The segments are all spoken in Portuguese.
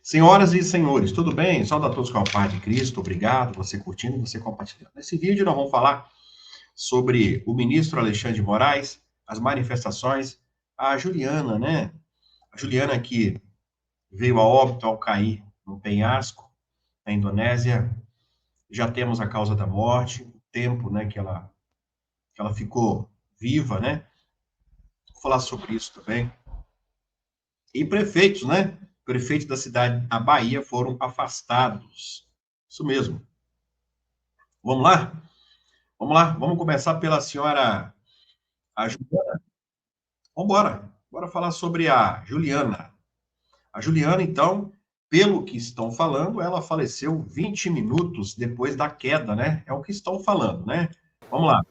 Senhoras e senhores, tudo bem? Saúde a todos com a paz de Cristo. Obrigado, você curtindo, você compartilhando. Nesse vídeo nós vamos falar sobre o ministro Alexandre de Moraes, as manifestações, a Juliana, né? A Juliana que veio a óbito ao cair no penhasco, na Indonésia. Já temos a causa da morte, o tempo, né, que ela ficou viva, né? Vou falar sobre isso também. E prefeitos, né? Prefeitos da cidade da Bahia foram afastados. Isso mesmo. Vamos lá? Vamos lá, vamos começar pela senhora a Juliana. Vamos embora. Bora falar sobre a Juliana. A Juliana, então, pelo que estão falando, ela faleceu 20 minutos depois da queda, né? É o que estão falando, né? Vamos lá.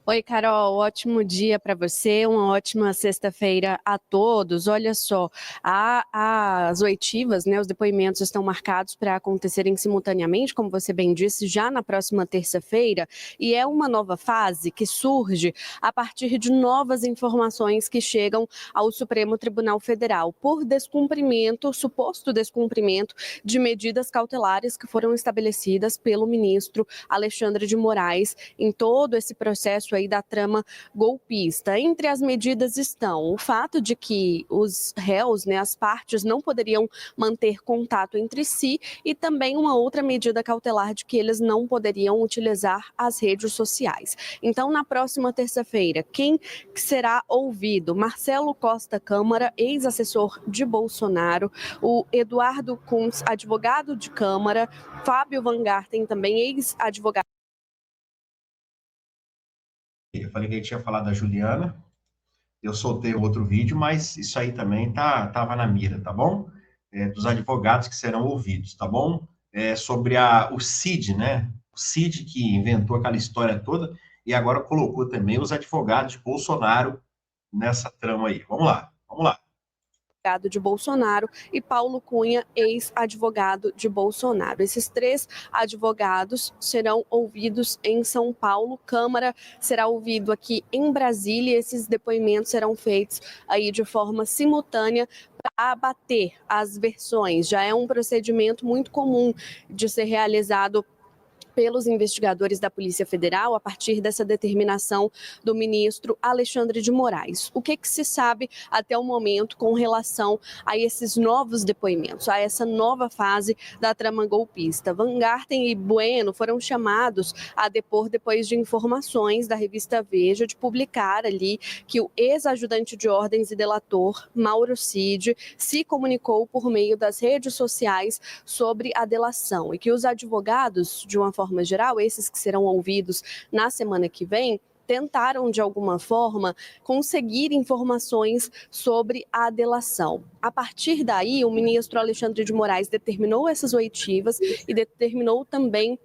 Oi, Carol, ótimo dia para você, uma ótima sexta-feira a todos. Olha só, as oitivas, né, os depoimentos estão marcados para acontecerem simultaneamente, como você bem disse, já na próxima terça-feira, e é uma nova fase que surge a partir de novas informações que chegam ao Supremo Tribunal Federal por descumprimento, suposto descumprimento de medidas cautelares que foram estabelecidas pelo ministro Alexandre de Moraes em todo esse processo aí da trama golpista. Entre as medidas estão o fato de que os réus, né, as partes, não poderiam manter contato entre si e também uma outra medida cautelar de que eles não poderiam utilizar as redes sociais. Então, na próxima terça-feira, quem será ouvido? Marcelo Costa Câmara, ex-assessor de Bolsonaro, o Eduardo Kuntz, advogado de Câmara, Fábio Van Garten, também ex-advogado. Eu falei que a gente ia falar da Juliana. Eu soltei outro vídeo, mas isso aí também tava na mira, tá bom? Dos advogados que serão ouvidos, tá bom? Sobre o Cid, né? O Cid que inventou aquela história toda e agora colocou também os advogados de Bolsonaro nessa trama aí. Vamos lá, vamos lá. De Bolsonaro e Paulo Cunha, ex-advogado de Bolsonaro. Esses três advogados serão ouvidos em São Paulo, Câmara será ouvido aqui em Brasília, esses depoimentos serão feitos aí de forma simultânea para abater as versões. Já é um procedimento muito comum de ser realizado pelos investigadores da Polícia Federal a partir dessa determinação do ministro Alexandre de Moraes. O que se sabe até o momento com relação a esses novos depoimentos, a essa nova fase da trama golpista? Van Garten e Bueno foram chamados a depor depois de informações da revista Veja de publicar ali que o ex-ajudante de ordens e delator, Mauro Cid, se comunicou por meio das redes sociais sobre a delação e que os advogados, de uma forma geral, esses que serão ouvidos na semana que vem, tentaram, de alguma forma, conseguir informações sobre a delação. A partir daí, o ministro Alexandre de Moraes determinou essas oitivas e determinou também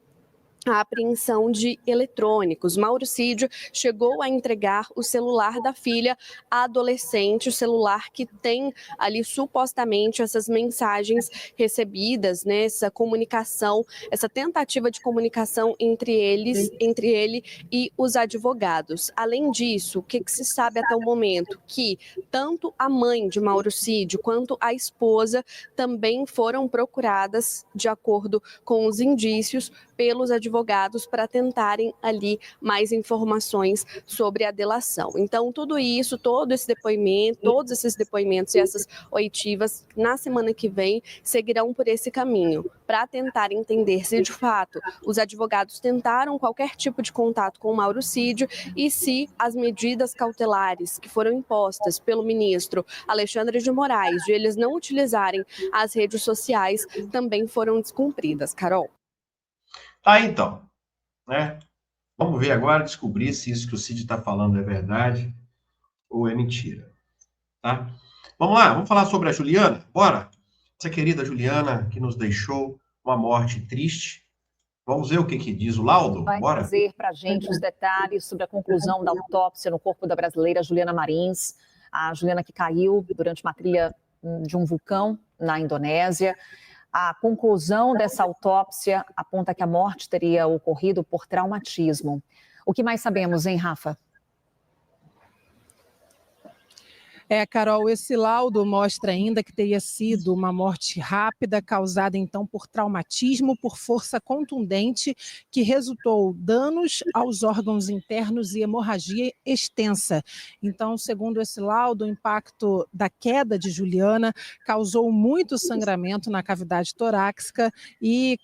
a apreensão de eletrônicos. Mauro Cid chegou a entregar o celular da filha adolescente, o celular que tem ali supostamente essas mensagens recebidas, né, essa comunicação, essa tentativa de comunicação entre ele e os advogados. Além disso, o que se sabe até o momento? Que tanto a mãe de Mauro Cid quanto a esposa também foram procuradas, de acordo com os indícios, pelos advogados para tentarem ali mais informações sobre a delação. Então, tudo isso, todos esses depoimentos e essas oitivas, na semana que vem, seguirão por esse caminho, para tentar entender se, de fato, os advogados tentaram qualquer tipo de contato com o Mauro Cid e se as medidas cautelares que foram impostas pelo ministro Alexandre de Moraes, de eles não utilizarem as redes sociais, também foram descumpridas. Carol. Tá, então, né? Vamos ver agora, descobrir se isso que o Cid está falando é verdade ou é mentira, tá? Vamos lá, vamos falar sobre a Juliana? Bora! Essa querida Juliana que nos deixou uma morte triste. Vamos ver o que diz o laudo? Vai Bora! trazer para a gente os detalhes sobre a conclusão da autópsia no corpo da brasileira Juliana Marins, a Juliana que caiu durante uma trilha de um vulcão na Indonésia. A conclusão dessa autópsia aponta que a morte teria ocorrido por traumatismo. O que mais sabemos, hein, Rafa? Carol, esse laudo mostra ainda que teria sido uma morte rápida, causada então por traumatismo, por força contundente, que resultou danos aos órgãos internos e hemorragia extensa. Então, segundo esse laudo, o impacto da queda de Juliana causou muito sangramento na cavidade torácica e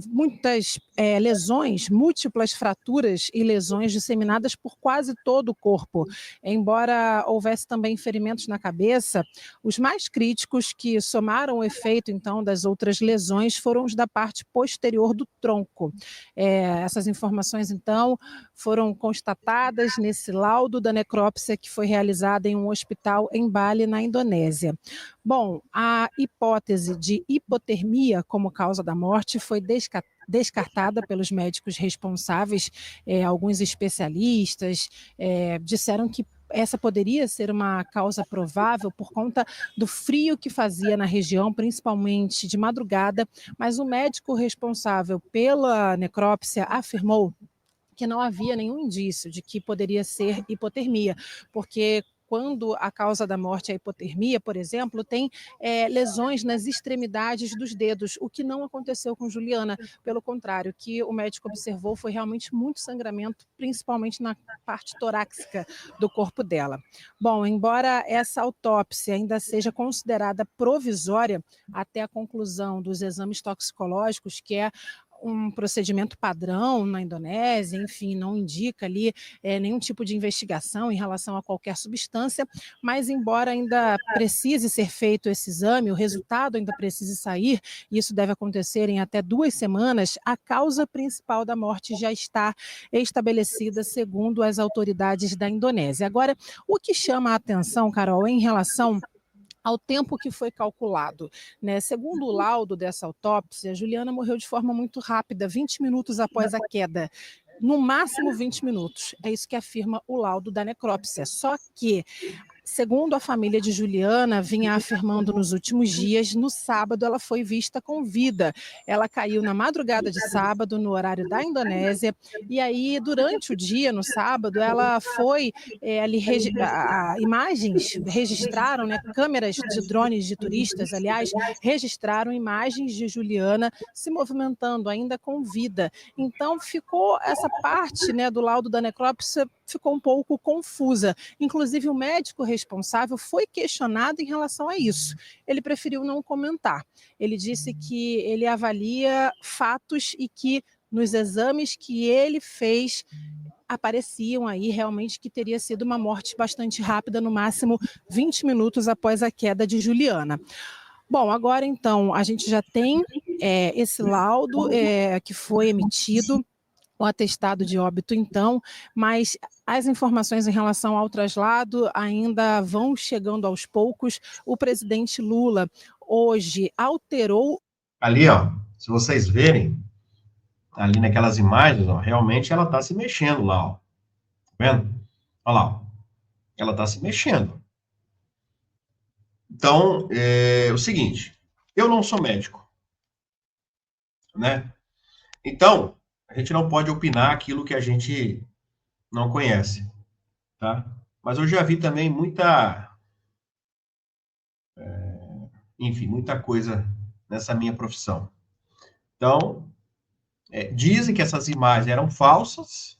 muitas lesões, múltiplas fraturas e lesões disseminadas por quase todo o corpo. Embora houvesse também ferimentos na cabeça, os mais críticos, que somaram o efeito então das outras lesões, foram os da parte posterior do tronco. Essas informações então foram constatadas nesse laudo da necrópsia que foi realizada em um hospital em Bali, na Indonésia. Bom, a hipótese de hipotermia como causa da morte foi descartada pelos médicos responsáveis. Alguns especialistas disseram que essa poderia ser uma causa provável por conta do frio que fazia na região, principalmente de madrugada, mas o médico responsável pela necrópsia afirmou que não havia nenhum indício de que poderia ser hipotermia, porque quando a causa da morte é a hipotermia, por exemplo, tem lesões nas extremidades dos dedos, o que não aconteceu com Juliana. Pelo contrário, o que o médico observou foi realmente muito sangramento, principalmente na parte torácica do corpo dela. Bom, embora essa autópsia ainda seja considerada provisória até a conclusão dos exames toxicológicos, que é um procedimento padrão na Indonésia, enfim, não indica ali nenhum tipo de investigação em relação a qualquer substância, mas embora ainda precise ser feito esse exame, o resultado ainda precise sair, e isso deve acontecer em até 2 semanas, a causa principal da morte já está estabelecida segundo as autoridades da Indonésia. Agora, o que chama a atenção, Carol, em relação ao tempo que foi calculado, né? Segundo o laudo dessa autópsia, Juliana morreu de forma muito rápida, 20 minutos após a queda. No máximo 20 minutos. É isso que afirma o laudo da necrópsia. Só que, segundo a família de Juliana vinha afirmando nos últimos dias, no sábado ela foi vista com vida. Ela caiu na madrugada de sábado, no horário da Indonésia, e aí, durante o dia, no sábado, ela foi ali, imagens registraram, né, câmeras de drones de turistas, aliás, registraram imagens de Juliana se movimentando ainda com vida. Então, ficou essa parte, né, do laudo da necrópsia ficou um pouco confusa. Inclusive, o médico responsável foi questionado em relação a isso. Ele preferiu não comentar. Ele disse que ele avalia fatos e que nos exames que ele fez apareciam aí realmente que teria sido uma morte bastante rápida, no máximo 20 minutos após a queda de Juliana. Bom, agora então a gente já tem esse laudo que foi emitido, o atestado de óbito, então, mas as informações em relação ao traslado ainda vão chegando aos poucos. O presidente Lula hoje alterou. Ali, ó, se vocês verem, ali naquelas imagens, ó, realmente ela está se mexendo lá, ó. Tá vendo? Olha lá, ó. Ela está se mexendo. Então, é o seguinte, eu não sou médico, né? Então, a gente não pode opinar aquilo que a gente não conhece, tá? Mas eu já vi também enfim, muita coisa nessa minha profissão. Então, dizem que essas imagens eram falsas.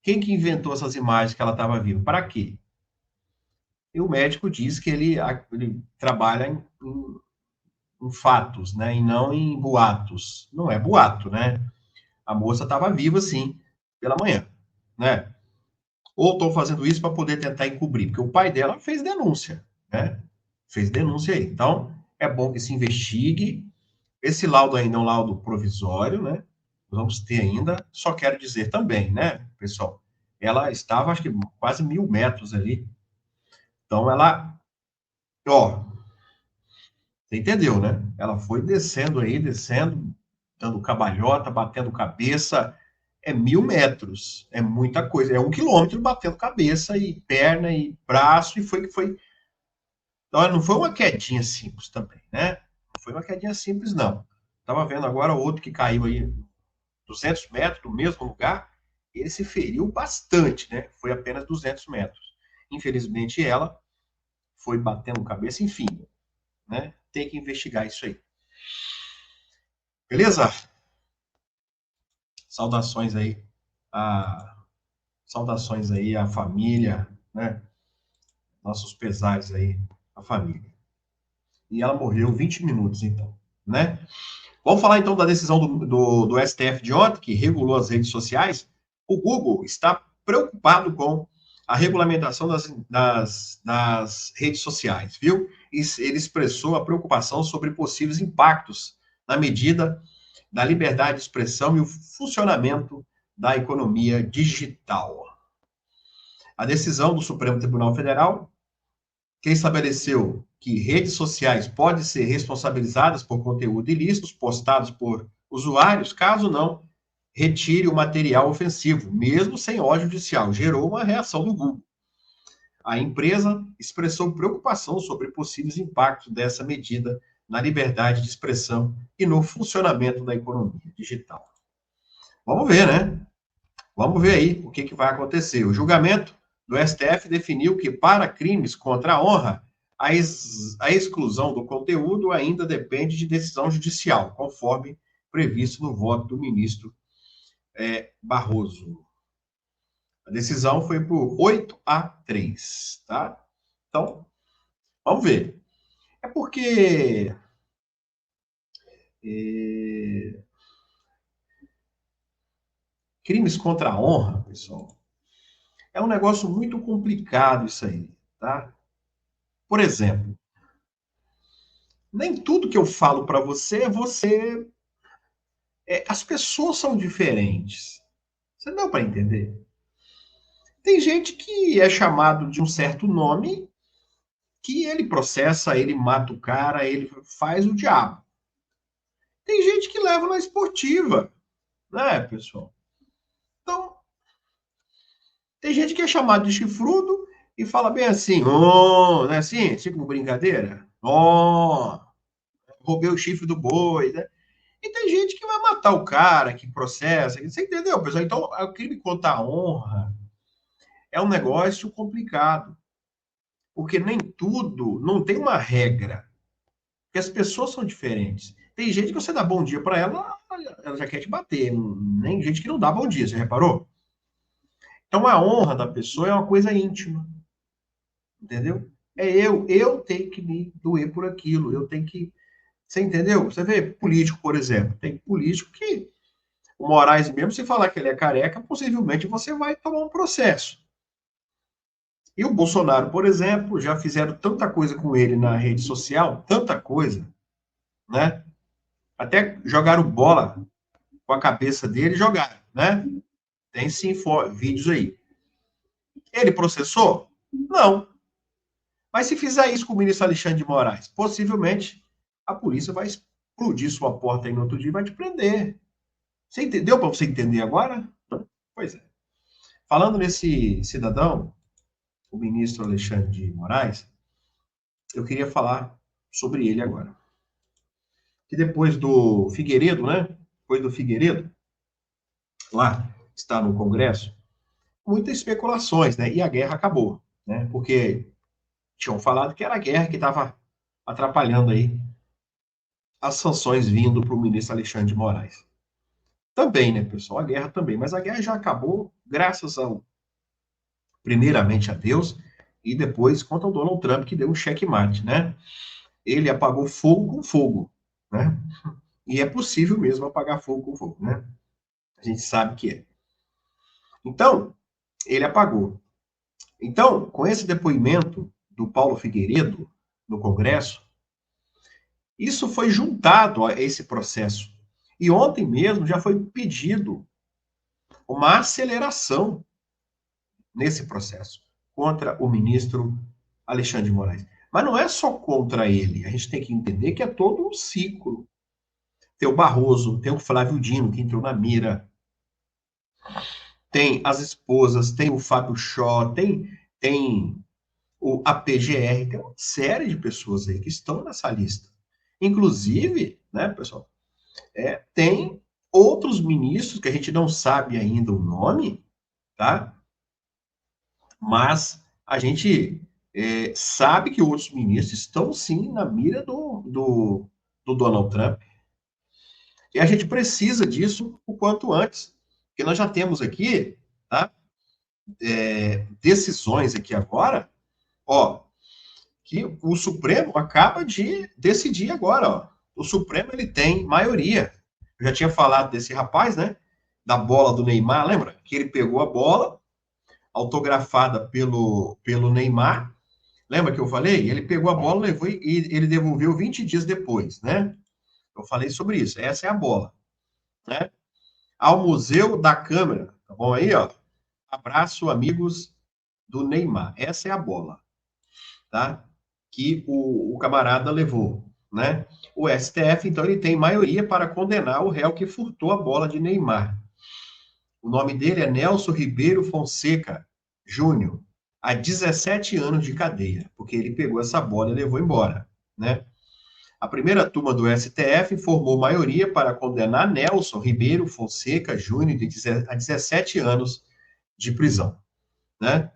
Quem que inventou essas imagens que ela estava viva? Para quê? E o médico diz que ele trabalha em fatos, né? E não em boatos. Não é boato, né? A moça estava viva, sim, pela manhã, né? Ou estou fazendo isso para poder tentar encobrir, porque o pai dela fez denúncia, né? Fez denúncia aí. Então, é bom que se investigue. Esse laudo ainda é um laudo provisório, né? Vamos ter ainda. Só quero dizer também, né, pessoal? Ela estava, acho que, quase 1.000 metros ali. Então, ela, ó, você entendeu, né? Ela foi descendo aí, descendo, dando cabalhota, batendo cabeça. É 1.000 metros. É muita coisa. É 1 quilômetro batendo cabeça e perna e braço. E foi que foi. Não foi uma quedinha simples também, né? Não foi uma quedinha simples, não. Estava vendo agora outro que caiu aí 200 metros do mesmo lugar. Ele se feriu bastante, né? Foi apenas 200 metros. Infelizmente, ela foi batendo cabeça, enfim, né? Tem que investigar isso aí. Beleza? Saudações aí à família, né? Nossos pesares aí à família. E ela morreu 20 minutos, então, né? Vamos falar então da decisão do STF de ontem, que regulou as redes sociais. O Google está preocupado com a regulamentação das redes sociais, viu? E ele expressou a preocupação sobre possíveis impactos na medida da liberdade de expressão e o funcionamento da economia digital. A decisão do Supremo Tribunal Federal, que estabeleceu que redes sociais podem ser responsabilizadas por conteúdo ilícitos postados por usuários, caso não retire o material ofensivo, mesmo sem ordem judicial, gerou uma reação do Google. A empresa expressou preocupação sobre possíveis impactos dessa medida na liberdade de expressão e no funcionamento da economia digital. Vamos ver, né? Vamos ver aí o que vai acontecer. O julgamento do STF definiu que, para crimes contra a honra, a exclusão do conteúdo ainda depende de decisão judicial, conforme previsto no voto do ministro Barroso. A decisão foi por 8-3, tá? Então, vamos ver. É porque crimes contra a honra, pessoal, é um negócio muito complicado isso aí, tá? Por exemplo, nem tudo que eu falo para você, as pessoas são diferentes. Você deu para entender? Tem gente que é chamado de um certo nome, que ele processa, ele mata o cara, ele faz o diabo. Tem gente que leva na esportiva, né, pessoal? Então, tem gente que é chamado de chifrudo e fala bem assim, oh, não é assim? Assim como brincadeira? Oh, roubei o chifre do boi, né? E tem gente que vai matar o cara, que processa, você entendeu, pessoal? Então, o crime contra a honra é um negócio complicado, porque nem tudo, não tem uma regra, porque as pessoas são diferentes. Tem gente que você dá bom dia para ela já quer te bater, nem gente que não dá bom dia, você reparou? Então, a honra da pessoa é uma coisa íntima, entendeu? Eu tenho que me doer por aquilo, eu tenho que, você entendeu? Você vê político, por exemplo, tem político que o Moraes mesmo, se falar que ele é careca, possivelmente você vai tomar um processo. E o Bolsonaro, por exemplo, já fizeram tanta coisa com ele na rede social, tanta coisa, né? Até jogaram bola com a cabeça dele, jogaram, né? Tem sim vídeos aí. Ele processou? Não. Mas se fizer isso com o ministro Alexandre de Moraes, possivelmente a polícia vai explodir sua porta aí no outro dia e vai te prender. Você entendeu para você entender agora? Pois é. Falando nesse cidadão, o ministro Alexandre de Moraes, eu queria falar sobre ele agora. Que depois do Figueiredo, né? Depois do Figueiredo, lá está no Congresso, muitas especulações, né? E a guerra acabou, né? Porque tinham falado que era a guerra que estava atrapalhando aí as sanções vindo para o ministro Alexandre de Moraes. Também, né, pessoal? A guerra também, mas a guerra já acabou graças primeiramente a Deus e depois contra o Donald Trump, que deu um checkmate, né? Ele apagou fogo com fogo, né? E é possível mesmo apagar fogo com fogo, né? A gente sabe que é. Então, ele apagou. Então, com esse depoimento do Paulo Figueiredo no Congresso, isso foi juntado a esse processo. E ontem mesmo já foi pedido uma aceleração nesse processo contra o ministro Alexandre de Moraes. Mas não é só contra ele. A gente tem que entender que é todo um ciclo. Tem o Barroso, tem o Flávio Dino, que entrou na mira, tem as esposas, tem o Fábio Chó, tem a PGR, tem uma série de pessoas aí que estão nessa lista. Inclusive, né, pessoal, tem outros ministros que a gente não sabe ainda o nome, tá? Mas a gente sabe que outros ministros estão, sim, na mira do Donald Trump. E a gente precisa disso o quanto antes, porque nós já temos aqui, tá, decisões aqui agora, ó, que o Supremo acaba de decidir agora, ó. O Supremo, ele tem maioria. Eu já tinha falado desse rapaz, né, da bola do Neymar, lembra? Que ele pegou a bola, autografada pelo Neymar, lembra que eu falei? Ele pegou a bola, levou e ele devolveu 20 dias depois, né? Eu falei sobre isso. Essa é a bola, né? Ao Museu da Câmara, tá bom aí, ó? Abraço, amigos do Neymar. Essa é a bola, tá? Que o camarada levou, né? O STF, então, ele tem maioria para condenar o réu que furtou a bola de Neymar. O nome dele é Nelson Ribeiro Fonseca Júnior, a 17 anos de cadeia, porque ele pegou essa bola e levou embora, né? A primeira turma do STF informou maioria para condenar Nelson Ribeiro Fonseca Júnior a 17 anos de prisão, né?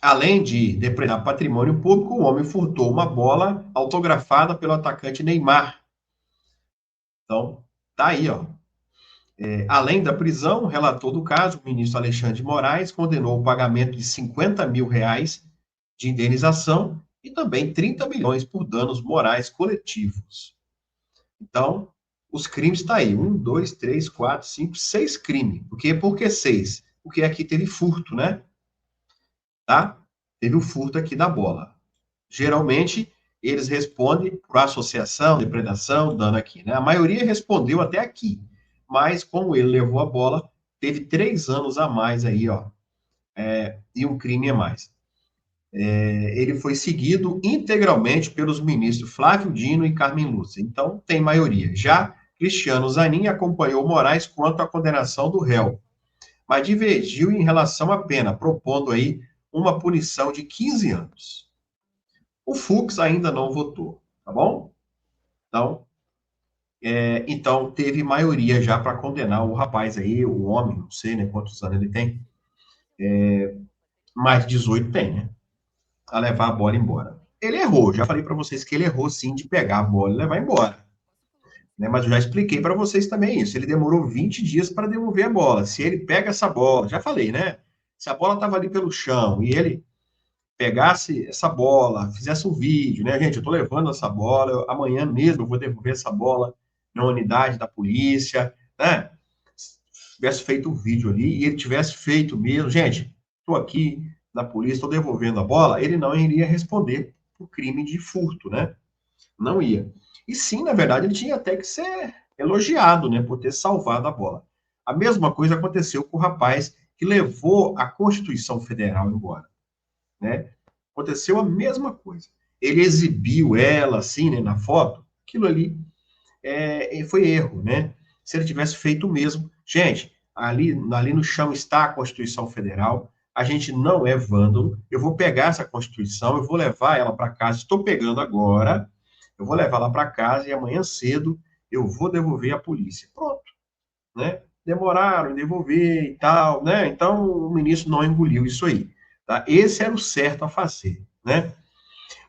Além de depredar patrimônio público, o homem furtou uma bola autografada pelo atacante Neymar. Então, tá aí, ó. Além da prisão, o relator do caso, o ministro Alexandre de Moraes, condenou o pagamento de R$ 50 mil de indenização e também 30 milhões por danos morais coletivos. Então, os crimes estão aí. 1, 2, 3, 4, 5, 6 crimes. Por que 6? Porque aqui teve furto, né? Tá? Teve o furto aqui da bola. Geralmente, eles respondem por associação, depredação, dano aqui, né? A maioria respondeu até aqui. Mas, como ele levou a bola, teve 3 anos a mais aí, ó. E um crime a mais. Ele foi seguido integralmente pelos ministros Flávio Dino e Carmen Lúcia. Então, tem maioria. Já Cristiano Zanin acompanhou Moraes quanto à condenação do réu, mas divergiu em relação à pena, propondo aí uma punição de 15 anos. O Fux ainda não votou, tá bom? Então teve maioria já para condenar o rapaz aí, o homem, não sei, né, quantos anos ele tem, mais 18 tem, né? A levar a bola embora. Ele errou, já falei para vocês que ele errou sim de pegar a bola e levar embora. Né? Mas eu já expliquei para vocês também isso. Ele demorou 20 dias para devolver a bola. Se ele pega essa bola, já falei, né? Se a bola estava ali pelo chão e ele pegasse essa bola, fizesse um vídeo, né, gente? Eu estou levando essa bola, amanhã mesmo eu vou devolver essa bola na unidade da polícia, né? Se tivesse feito um vídeo ali e ele tivesse feito mesmo, gente, estou aqui na polícia, estou devolvendo a bola, ele não iria responder por crime de furto, né? Não ia. E sim, na verdade, ele tinha até que ser elogiado, né, por ter salvado a bola. A mesma coisa aconteceu com o rapaz que levou a Constituição Federal embora, né? Aconteceu a mesma coisa. Ele exibiu ela, assim, né, na foto. Aquilo ali foi erro, né? Se ele tivesse feito o mesmo. Gente, ali no chão está a Constituição Federal. A gente não é vândalo. Eu vou pegar essa Constituição, eu vou levar ela para casa. Estou pegando agora. Eu vou levar lá para casa e amanhã cedo eu vou devolver à polícia. Pronto, né? Demoraram em devolver e tal, né? Então o ministro não engoliu isso aí. Tá? Esse era o certo a fazer, né?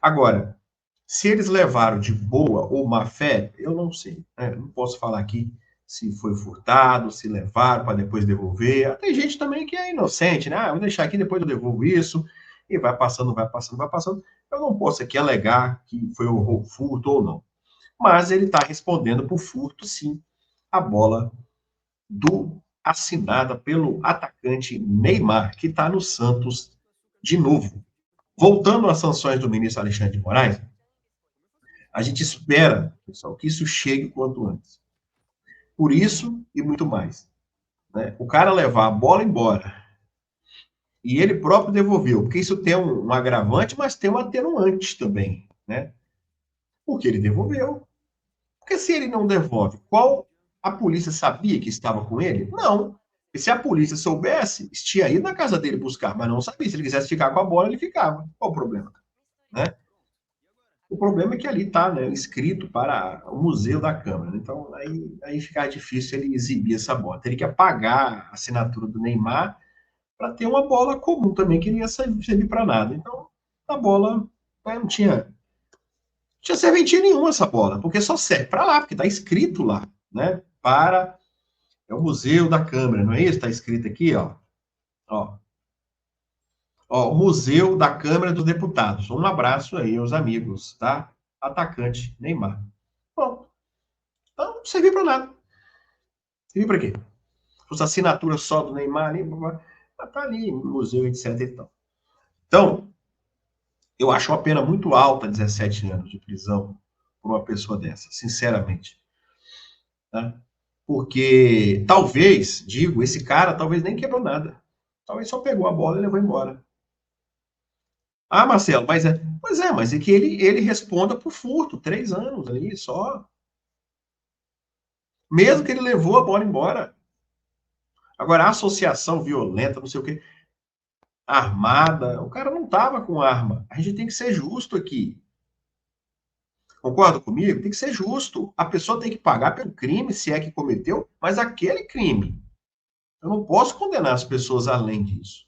Agora, se eles levaram de boa ou má fé, eu não sei. Né? Não posso falar aqui se foi furtado, se levaram para depois devolver. Tem gente também que é inocente, né? Vou deixar aqui, depois eu devolvo isso. E vai passando, vai passando, vai passando. Eu não posso aqui alegar que foi o furto ou não. Mas ele está respondendo por furto, sim, a bola assinada pelo atacante Neymar, que está no Santos de novo. Voltando às sanções do ministro Alexandre de Moraes, a gente espera, pessoal, que isso chegue quanto antes. Por isso e muito mais. Né? O cara levar a bola embora e ele próprio devolveu, porque isso tem um agravante, mas tem um atenuante também, né? Porque ele devolveu. Porque se ele não devolve, a polícia sabia que estava com ele? Não. E se a polícia soubesse, tinha ido na casa dele buscar, mas não sabia. Se ele quisesse ficar com a bola, ele ficava. Qual o problema? Né? O problema é que ali está, né, escrito para o Museu da Câmara. Então, aí fica difícil ele exibir essa bola. Teria que apagar a assinatura do Neymar para ter uma bola comum também, que não ia servir para nada. Então, a bola, né, não tinha serventia nenhuma essa bola, porque só serve para lá, porque está escrito lá, né? É o Museu da Câmara, não é isso? Está escrito aqui, ó. O Museu da Câmara dos Deputados. Um abraço aí aos amigos, tá? Atacante Neymar. Bom, então não serviu para nada. Serviu para quê? Se fosse assinatura só do Neymar ali, tá ali no museu, etc e tal. Então, eu acho uma pena muito alta, 17 anos de prisão por uma pessoa dessa, sinceramente. Tá? Porque talvez, digo, esse cara talvez nem quebrou nada. Talvez só pegou a bola e levou embora. Ah, Marcelo, mas é que ele responda por furto, 3 anos ali só. Mesmo que ele levou a bola embora. Agora, a associação violenta, não sei o quê, armada, o cara não estava com arma. A gente tem que ser justo aqui. Concorda comigo? Tem que ser justo. A pessoa tem que pagar pelo crime, se é que cometeu, mas aquele crime. Eu não posso condenar as pessoas além disso.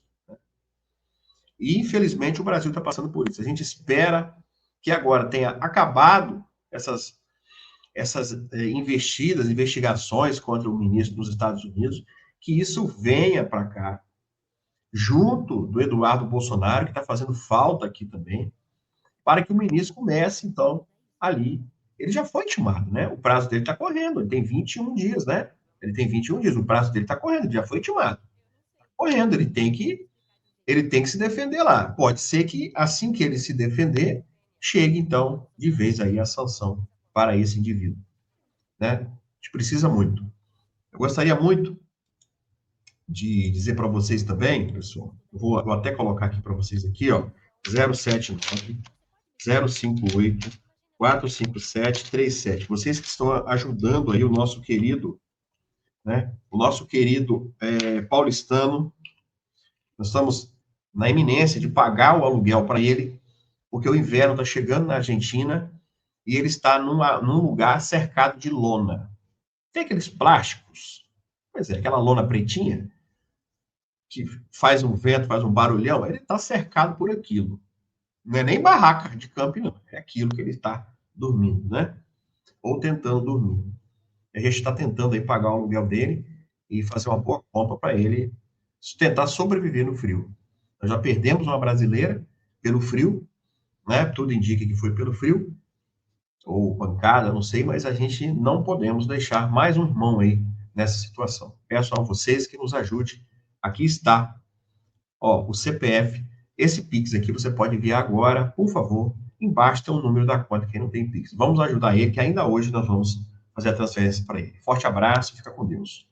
E, infelizmente, o Brasil está passando por isso. A gente espera que agora tenha acabado essas investigações contra o ministro dos Estados Unidos, que isso venha para cá, junto do Eduardo Bolsonaro, que está fazendo falta aqui também, para que o ministro comece, então, ali. Ele já foi intimado, né? O prazo dele está correndo, ele tem 21 dias, né? Ele tem 21 dias, o prazo dele está correndo, ele já foi intimado. Está correndo, ele tem que se defender lá. Pode ser que, assim que ele se defender, chegue, então, de vez aí a sanção para esse indivíduo. Né? A gente precisa muito. Eu gostaria muito de dizer para vocês também, pessoal, vou até colocar aqui para vocês aqui, ó, 079 058 457 37. Vocês que estão ajudando aí o nosso querido, né? O nosso querido paulistano, nós estamos na iminência de pagar o aluguel para ele, porque o inverno está chegando na Argentina e ele está num lugar cercado de lona. Tem aqueles plásticos, pois é, aquela lona pretinha, que faz um vento, faz um barulhão, ele está cercado por aquilo. Não é nem barraca de camping, não. É aquilo que ele está dormindo, né? Ou tentando dormir. A gente está tentando aí pagar o aluguel dele e fazer uma boa compra para ele tentar sobreviver no frio. Nós já perdemos uma brasileira pelo frio, né? Tudo indica que foi pelo frio, ou pancada, não sei, mas a gente não podemos deixar mais um irmão aí nessa situação. Peço a vocês que nos ajudem. Aqui está, ó, o CPF. Esse Pix aqui você pode enviar agora, por favor. Embaixo tem o número da conta, quem não tem Pix. Vamos ajudar ele, que ainda hoje nós vamos fazer a transferência para ele. Forte abraço, fica com Deus.